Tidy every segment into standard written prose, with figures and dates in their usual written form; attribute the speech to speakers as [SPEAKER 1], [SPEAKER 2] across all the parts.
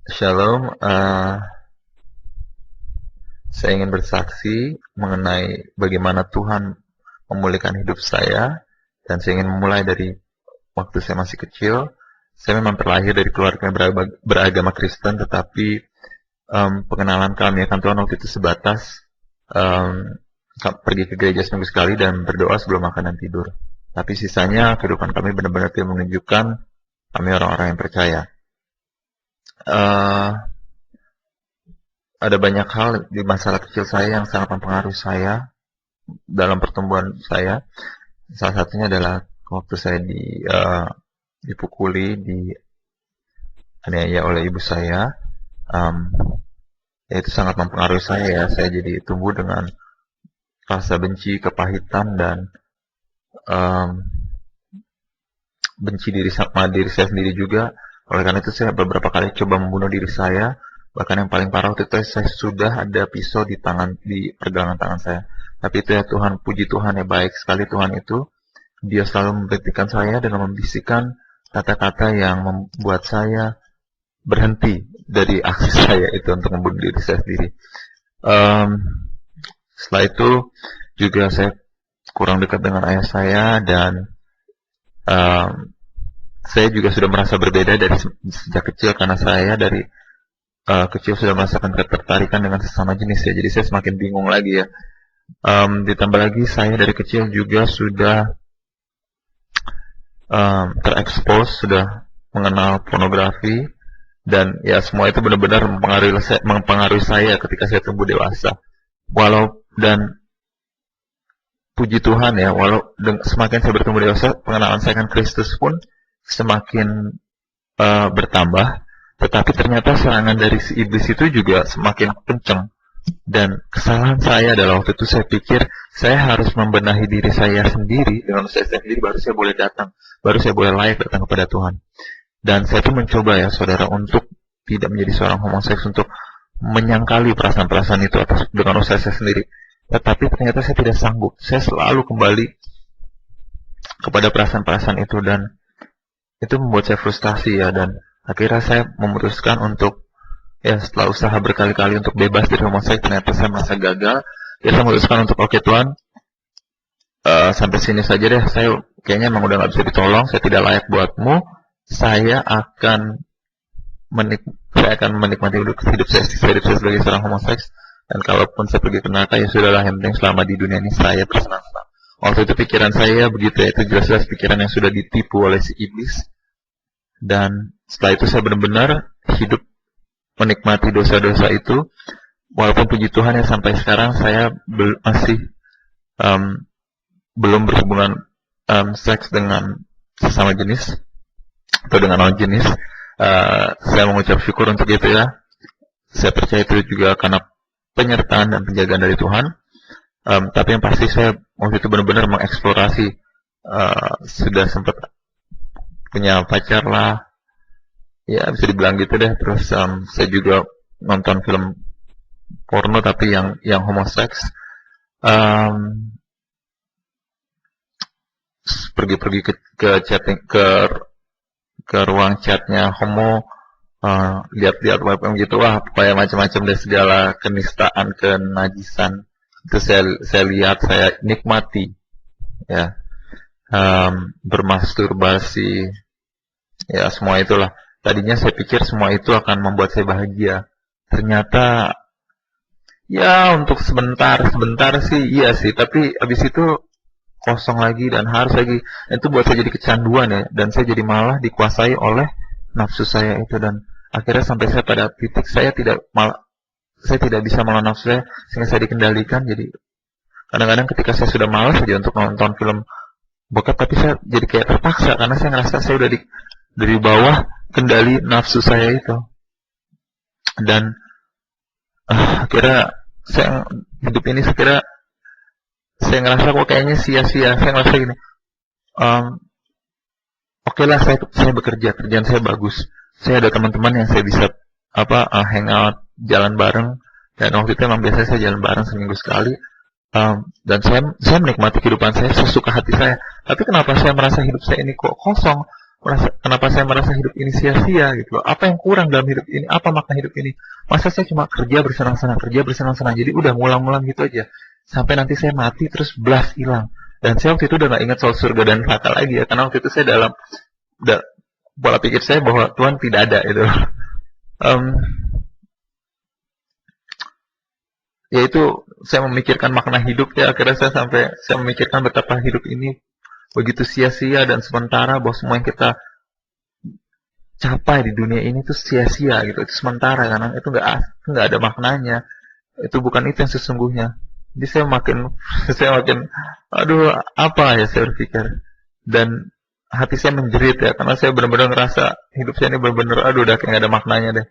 [SPEAKER 1] Shalom, saya ingin bersaksi mengenai bagaimana Tuhan memulihkan hidup saya, dan saya ingin memulai dari waktu saya masih kecil. Saya memang terlahir dari keluarga yang beragama Kristen, tetapi pengenalan kami akan Tuhan waktu itu sebatas pergi ke gereja seminggu sekali dan berdoa sebelum makan dan tidur. Tapi sisanya kehidupan kami benar-benar tidak menunjukkan kami orang-orang yang percaya. Ada banyak hal di masalah kecil saya yang sangat mempengaruhi saya dalam pertumbuhan saya. Salah satunya adalah waktu saya dipukuli, dianiaya oleh ibu saya. Itu sangat mempengaruhi saya ya. Saya jadi tumbuh dengan rasa benci, kepahitan, dan benci sama diri saya sendiri juga. Oleh karena itu saya beberapa kali coba membunuh diri saya. Bahkan yang paling parah waktu itu saya sudah ada pisau di pergelangan tangan saya. Tapi itu ya Tuhan, puji Tuhan ya, baik sekali Tuhan itu. Dia selalu memberhentikan saya dengan membisikkan kata-kata yang membuat saya berhenti dari aksi saya itu untuk membunuh diri saya sendiri. Setelah itu juga saya kurang dekat dengan ayah saya, dan saya juga sudah merasa berbeda dari sejak kecil, karena saya dari kecil sudah merasakan ketertarikan dengan sesama jenis ya. Jadi saya semakin bingung lagi ya. Ditambah lagi saya dari kecil juga sudah terekspos, sudah mengenal pornografi, dan ya semua itu benar-benar mempengaruhi saya ketika saya tumbuh dewasa. Dan puji Tuhan ya, semakin saya bertumbuh dewasa, pengenalan saya dengan Kristus pun semakin bertambah. Tetapi ternyata serangan dari si iblis itu juga semakin kencang. Dan kesalahan saya adalah waktu itu saya pikir saya harus membenahi diri saya sendiri. Dengan saya sendiri baru saya boleh datang, baru saya boleh layak datang kepada Tuhan. Dan saya pun mencoba ya saudara untuk tidak menjadi seorang homoseks, untuk menyangkali perasaan-perasaan itu dengan usaha saya sendiri. Tetapi ternyata saya tidak sanggup. Saya selalu kembali kepada perasaan-perasaan itu, dan itu membuat saya frustasi ya. Dan akhirnya saya memutuskan untuk, ya setelah usaha berkali-kali untuk bebas dari homoseks, ternyata saya merasa gagal. Ya saya memutuskan untuk, oke Tuhan, sampai sini saja deh. Saya kayaknya memang udah gak bisa ditolong. Saya tidak layak buatmu. Saya akan menikmati hidup saya sebagai seorang homoseks. Dan kalaupun saya pergi ke neraka, ya sudahlah, yang penting selama di dunia ini saya bersenang-senang. Waktu itu pikiran saya begitu ya. Itu jelas-jelas pikiran yang sudah ditipu oleh si iblis. Dan setelah itu saya benar-benar hidup menikmati dosa-dosa itu. Walaupun puji Tuhan ya sampai sekarang saya masih belum berhubungan seks dengan sesama jenis atau dengan non jenis. Saya mengucap syukur untuk itu ya. Saya percaya itu juga karena penyertaan dan penjagaan dari Tuhan. Tapi yang pasti saya waktu itu benar-benar mengeksplorasi, sudah sempat punya pacar lah, ya bisa dibilang gitu deh. Terus saya juga nonton film porno tapi yang homoseks. Pergi-pergi ke chatting, ke ruang chatnya homo, lihat-lihat webcam gitu, wah pokoknya macam-macam deh, segala kenistaan, kenajisan itu saya lihat, saya nikmati ya. Bermasturbasi ya, semua itulah. Tadinya saya pikir semua itu akan membuat saya bahagia. Ternyata ya untuk sebentar sih, iya sih, tapi habis itu kosong lagi dan harus lagi. Itu buat saya jadi kecanduan ya, dan saya jadi malah dikuasai oleh nafsu saya itu. Dan akhirnya sampai saya pada titik saya tidak bisa melawan nafsu saya, sehingga saya dikendalikan. Jadi kadang-kadang ketika saya sudah malas saja untuk nonton film bokep, tapi saya jadi kayak terpaksa karena saya ngerasa saya udah dari bawah kendali nafsu saya itu. Dan akhirnya saya hidup ini, saya ngerasa kok kayaknya sia-sia. Saya ngerasa gini, oke lah, saya bekerja, kerjaan saya bagus, saya ada teman-teman yang saya bisa hangout, jalan bareng. Dan waktu itu memang biasanya saya jalan bareng seminggu sekali. Dan saya menikmati kehidupan saya sesuka hati saya. Tapi kenapa saya merasa hidup saya ini kok kosong? kenapa saya merasa hidup ini sia-sia gitu loh. Apa yang kurang dalam hidup ini? Apa makna hidup ini? Masa saya cuma kerja bersenang-senang, jadi udah ngulang-ngulang gitu aja. Sampai nanti saya mati terus blast hilang. Dan saya waktu itu udah gak ingat soal surga dan neraka lagi ya, karena waktu itu saya dalam pola pikir saya bahwa Tuhan tidak ada itu. Yaitu saya memikirkan makna hidup ya, akhirnya saya memikirkan betapa hidup ini begitu sia-sia dan sementara, bahwa semua yang kita capai di dunia ini tuh sia-sia gitu, itu sementara karena itu nggak ada maknanya, itu bukan itu yang sesungguhnya. Jadi saya makin aduh apa ya saya berpikir, dan hati saya menjerit ya, karena saya benar-benar ngerasa hidup saya ini benar-benar aduh udah kayak nggak ada maknanya deh,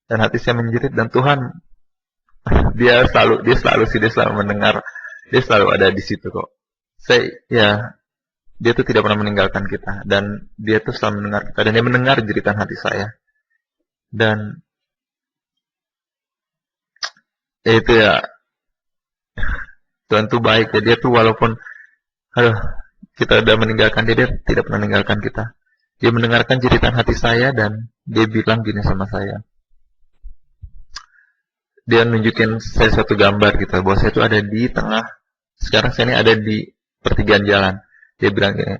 [SPEAKER 1] dan hati saya menjerit. Dan Tuhan dia selalu mendengar, dia selalu ada di situ kok. Dia tuh tidak pernah meninggalkan kita, dan dia tuh selalu mendengar kita, dan dia mendengar jeritan hati saya. Dan itu ya, Tuhan tuh baik ya, dia tuh walaupun kita udah meninggalkan dia tidak pernah meninggalkan kita. Dia mendengarkan jeritan hati saya, dan dia bilang gini sama saya. Dia nunjukin saya suatu gambar gitu, bahwa saya itu ada di tengah, sekarang saya ini ada di pertigaan jalan. Dia bilang gini,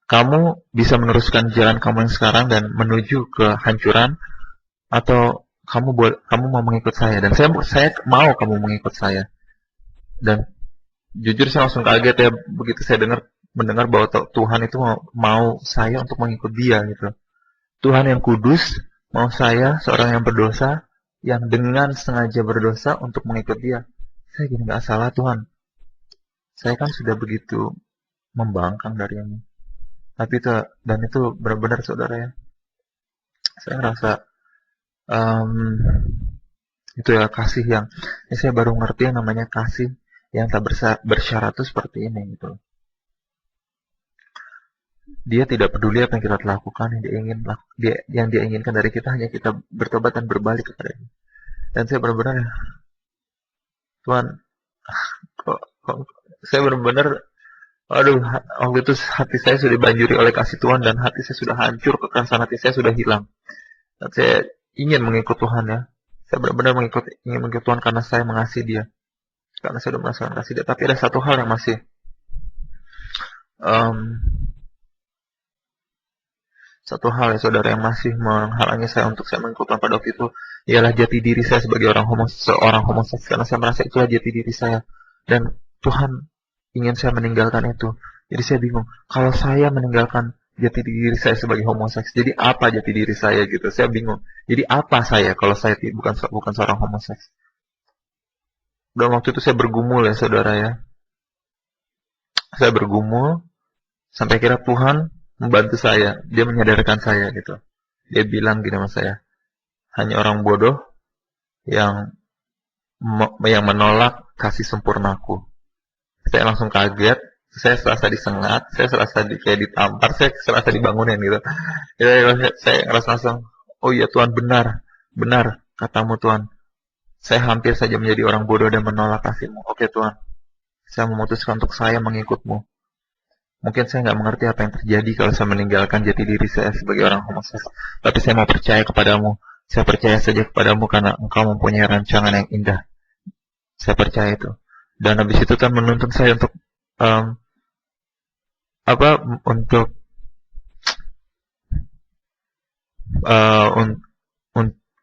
[SPEAKER 1] kamu bisa meneruskan jalan kamu yang sekarang dan menuju kehancuran, atau kamu mau mengikut saya. Dan saya mau kamu mengikut saya. Dan jujur saya langsung kaget ya, begitu saya mendengar bahwa Tuhan itu mau saya untuk mengikut dia gitu. Tuhan yang kudus mau saya, seorang yang berdosa, yang dengan sengaja berdosa untuk mengikut dia. Saya gini, gak salah Tuhan, saya kan sudah begitu membangkang darimu. Tapi itu benar-benar saudara ya, saya ngerasa itu ya kasih yang ini saya baru ngerti yang namanya kasih yang tak bersyarat itu seperti ini gitu. Dia tidak peduli apa yang kita lakukan, yang dia inginkan dari kita hanya kita bertobat dan berbalik kepada dia. Dan saya benar-benar, Tuhan, kok saya benar-benar, aduh, waktu itu hati saya sudah dibanjiri oleh kasih Tuhan, dan hati saya sudah hancur, kekerasan hati saya sudah hilang. Dan saya ingin mengikut Tuhan ya. Saya benar-benar ingin mengikut Tuhan karena saya mengasihi dia. Karena saya sudah merasakan kasih dia. Tapi ada satu hal yang masih ya saudara, yang masih menghalangi saya untuk saya mengikut Tuhan pada waktu itu, ialah jati diri saya sebagai seorang homoseks, karena saya merasa itulah jati diri saya, dan Tuhan ingin saya meninggalkan itu. Jadi saya bingung, kalau saya meninggalkan jati diri saya sebagai homoseks, jadi apa jati diri saya gitu? Saya bingung. Jadi apa saya kalau saya bukan seorang homoseks? Dan waktu itu saya bergumul ya saudara ya. Saya bergumul sampai kira Tuhan membantu saya, dia menyadarkan saya gitu. Dia bilang gini sama saya, hanya orang bodoh yang menolak kasih sempurnaku. Saya langsung kaget, saya serasa disengat, saya serasa kayak ditampar, saya serasa dibangunin gitu. Saya ngerasa langsung, oh iya Tuhan, benar katamu Tuhan. Saya hampir saja menjadi orang bodoh dan menolak kasih-Mu. Oke Tuhan, saya memutuskan untuk saya mengikut-Mu. Mungkin saya nggak mengerti apa yang terjadi kalau saya meninggalkan jati diri saya sebagai orang homoseks. Tapi saya mau percaya kepadamu. Saya percaya saja kepadamu karena Engkau mempunyai rancangan yang indah. Saya percaya itu. Dan habis itu kan menuntun saya untuk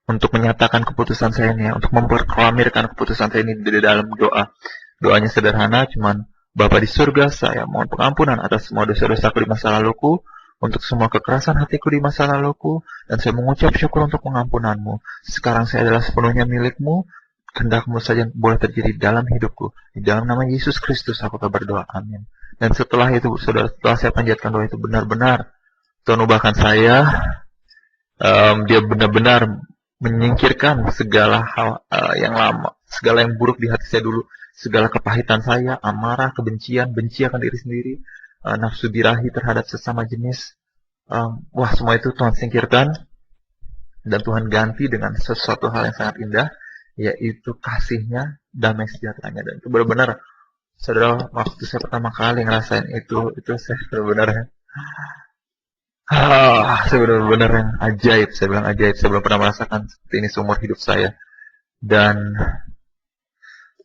[SPEAKER 1] untuk menyatakan keputusan saya ini, untuk memproklamirkan keputusan saya ini di dalam doa. Doanya sederhana, cuman Bapa di surga, saya mohon pengampunan atas semua dosa-dosaku di masa laluku, untuk semua kekerasan hatiku di masa laluku, dan saya mengucap syukur untuk pengampunan-Mu. Sekarang saya adalah sepenuhnya milik-Mu, kehendak-Mu saja boleh terjadi dalam hidupku. Di dalam nama Yesus Kristus aku berdoa, amin. Dan setelah itu, saudara, setelah saya panjatkan doa itu benar-benar, Tuhan ubahkan saya, dia benar-benar menyingkirkan segala hal yang lama, segala yang buruk di hati saya dulu, segala kepahitan saya, amarah, kebencian, benci akan diri sendiri, nafsu birahi terhadap sesama jenis. Semua itu Tuhan singkirkan, dan Tuhan ganti dengan sesuatu hal yang sangat indah, yaitu kasih-Nya, damai sejahteranya. Dan itu benar-benar, saudara, waktu saya pertama kali ngerasain itu saya benar-benar Saya benar-benar yang ajaib. Saya bilang ajaib. Saya belum pernah merasakan seperti ini seumur hidup saya. Dan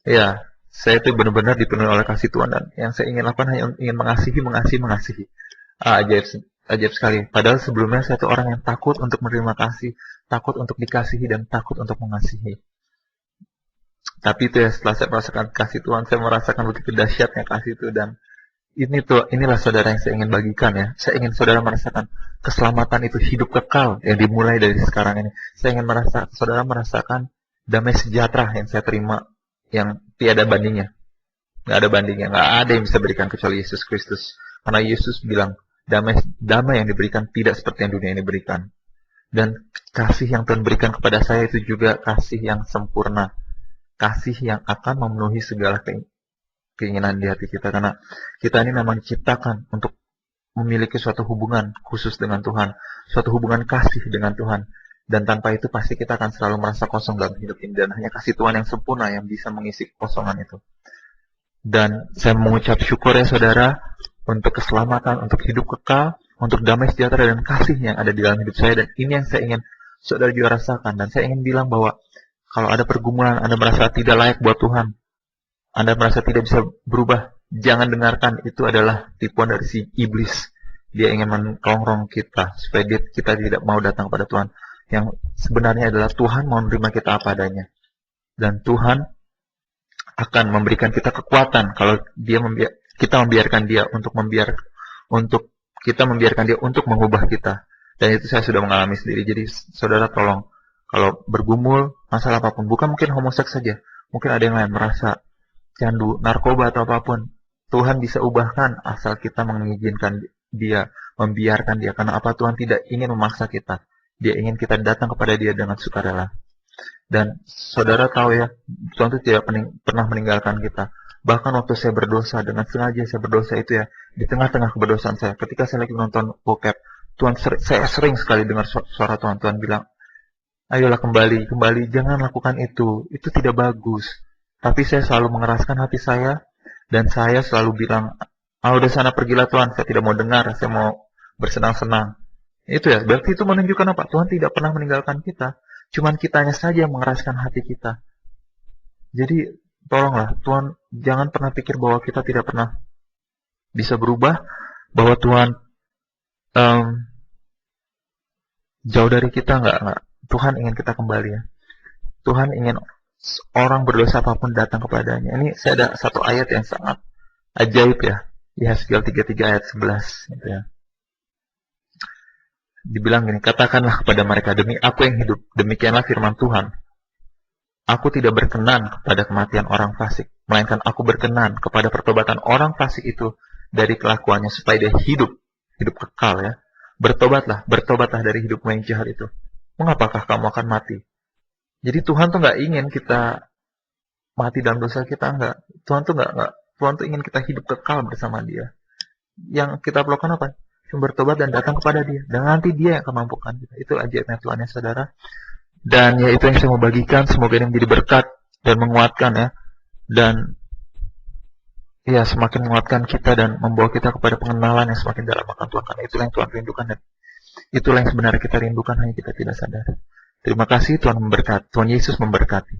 [SPEAKER 1] ya, saya itu benar-benar dipenuhi oleh kasih Tuhan, dan yang saya ingin lakukan hanya ingin mengasihi, mengasihi, mengasihi. Ajaib, ajaib sekali. Padahal sebelumnya saya itu orang yang takut untuk menerima kasih, takut untuk dikasihi, dan takut untuk mengasihi. Tapi itu ya, setelah saya merasakan kasih Tuhan, saya merasakan begitu dahsyatnya kasih itu. Dan inilah saudara yang saya ingin bagikan ya. Saya ingin saudara merasakan keselamatan itu hidup kekal yang dimulai dari sekarang ini. Saya ingin saudara merasakan damai sejahtera yang saya terima, yang tiada bandingnya. Nggak ada bandingnya, nggak ada yang bisa berikan kecuali Yesus Kristus. Karena Yesus bilang, damai yang diberikan tidak seperti yang dunia ini berikan. Dan kasih yang Tuhan berikan kepada saya itu juga kasih yang sempurna. Kasih yang akan memenuhi segala keinginan di hati kita. Karena kita ini memang diciptakan untuk memiliki suatu hubungan khusus dengan Tuhan. Suatu hubungan kasih dengan Tuhan. Dan tanpa itu pasti kita akan selalu merasa kosong dalam hidup ini. Dan hanya kasih Tuhan yang sempurna yang bisa mengisi kekosongan itu. Dan saya mengucap syukur ya saudara, untuk keselamatan, untuk hidup kekal, untuk damai sejahtera dan kasih yang ada di dalam hidup saya. Dan ini yang saya ingin saudara juga rasakan. Dan saya ingin bilang bahwa kalau ada pergumulan, Anda merasa tidak layak buat Tuhan, Anda merasa tidak bisa berubah, jangan dengarkan. Itu adalah tipuan dari si iblis. Dia ingin mengrongrong kita supaya kita tidak mau datang kepada Tuhan. Yang sebenarnya adalah Tuhan mau menerima kita apa adanya. Dan Tuhan akan memberikan kita kekuatan kalau kita membiarkan dia untuk kita membiarkan dia untuk mengubah kita. Dan itu saya sudah mengalami sendiri. Jadi saudara tolong, kalau bergumul masalah apapun, bukan mungkin homoseks saja, mungkin ada yang lain, merasa candu, narkoba atau apapun, Tuhan bisa ubahkan asal kita mengizinkan dia, membiarkan dia. Karena apa? Tuhan tidak ingin memaksa kita. Dia ingin kita datang kepada dia dengan sukarela. Dan saudara tahu ya, Tuhan itu tidak pernah meninggalkan kita. Bahkan waktu saya berdosa, dengan sengaja saya berdosa itu ya, di tengah-tengah keberdosaan saya, ketika saya lagi nonton bokep, saya sering sekali dengar suara Tuhan. Tuhan bilang, ayolah kembali, jangan lakukan itu tidak bagus. Tapi saya selalu mengeraskan hati saya, dan saya selalu bilang, udah sana pergilah Tuhan, saya tidak mau dengar, saya mau bersenang-senang. Itu ya, berarti itu menunjukkan apa? Tuhan tidak pernah meninggalkan kita. Cuman kitanya saja yang mengeraskan hati kita. Jadi, tolonglah, Tuhan jangan pernah pikir bahwa kita tidak pernah bisa berubah, bahwa Tuhan jauh dari kita, enggak. Tuhan ingin kita kembali ya. Tuhan ingin orang berdosa apapun datang kepadanya. Ini saya ada satu ayat yang sangat ajaib ya. Yesaya 33 ayat 11 gitu ya. Dibilang gini, katakanlah kepada mereka, demi aku yang hidup, demikianlah firman Tuhan. Aku tidak berkenan kepada kematian orang fasik, melainkan aku berkenan kepada pertobatan orang fasik itu dari kelakuannya, supaya dia hidup kekal ya. Bertobatlah dari hidupmu yang jahat itu. Mengapakah kamu akan mati? Jadi Tuhan tuh nggak ingin kita mati dalam dosa kita, nggak. Tuhan tuh ingin kita hidup kekal bersama Dia. Yang kita perlukan apa? Cuma bertobat dan datang kepada Dia. Dan nanti Dia yang akan mampukan kita. Itu ajaibnya Tuhan ya saudara. Dan ya itu yang saya mau bagikan. Semoga ini menjadi berkat dan menguatkan ya. Dan ya semakin menguatkan kita dan membawa kita kepada pengenalan yang semakin dalam akan Tuhan. Karena itulah yang Tuhan rindukan dan itulah yang sebenarnya kita rindukan, hanya kita tidak sadar. Terima kasih, Tuhan memberkati. Tuhan Yesus memberkati.